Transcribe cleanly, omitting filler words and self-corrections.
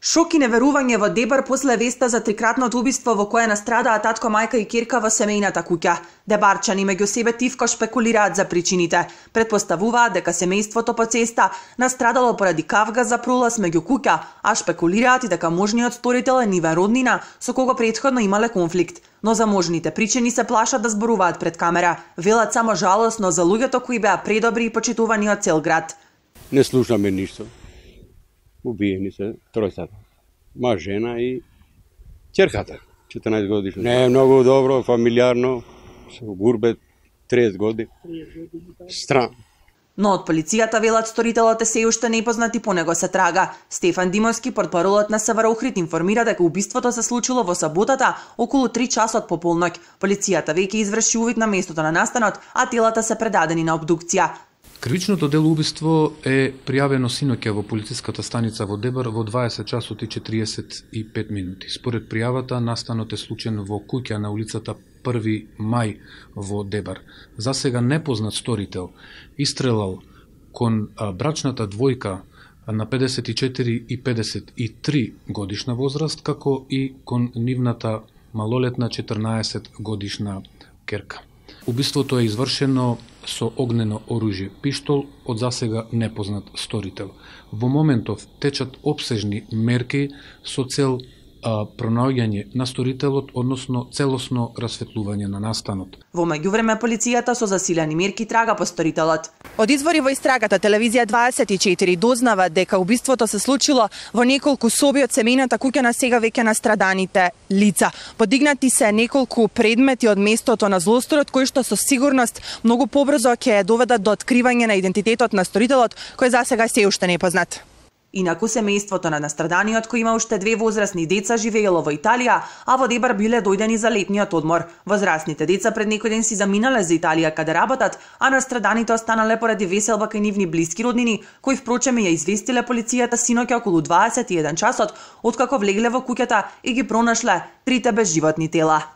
Шок и неверување во Дебар после веста за трикратното убиство во кое настрадаа татко, мајка и ќерка во семејната куќа. Дебарчани меѓу себе тивко шпекулираат за причините. Предпоставуваат дека семејството по цеста настрадало поради кавга за пролаз меѓу куќа, а шпекулираат и дека можниот сторител е нивен роднина со кого претходно имале конфликт. Но за можните причини се плашат да зборуваат пред камера. Велат само жалосно за луѓето кои беа предобри и почитувани од цел град. Не слушаме ништо. Убиени се тројцата. Ма жена и ќерката, 14 годишна. Не е многу добро, фамилиарно, со гурбет 30 години. Стран. Но од полицијата велат сторителот е се уште непознат и по него се трага. Стефан Димовски, портпаролот на СВР Охрид, информира дека убиството се случило во саботата околу 3 часот по полноќ. Полицијата веќе изврши увид на местото на настанот, а телата се предадени на обдукција. Кривичното дело убиство е пријавено синоќа во полициската станица во Дебар во 20 часот и 45 минути. Според пријавата, настанот е случен во куќа на улицата 1 мај во Дебар. За сега непознат сторител истрелал кон брачната двојка на 54 и 53 годишна возраст, како и кон нивната малолетна 14 годишна ќерка. Убиството е извршено со огнено оружје, пиштол од засега непознат сторител. Во моментов течат опсежни мерки со цел пронаоѓање на сторителот, односно целосно расветлување на настанот. Во меѓувреме полицијата со засилени мерки трага по сторителот. Од извори во истрагата телевизија 24 дознава дека убиството се случило во неколку соби од семејната куќа на сега веќе настраданите лица. Подигнати се неколку предмети од местото на злосторот кои што со сигурност многу побрзо ќе доведат до откривање на идентитетот на сторителот, кој засега се уште непознат. Инаку семејството на настраданиот, кој има уште 2 возрастни деца, живеело во Италија, а во Дебар биле дојдени за летниот одмор. Возрастните деца пред некој ден си заминале за Италија каде работат, а настраданите останале поради веселба кај нивни блиски роднини, кои впрочем ја известиле полицијата синоќа околу 21 часот, откако влегле во куќата и ги пронашле 3 безживотни тела.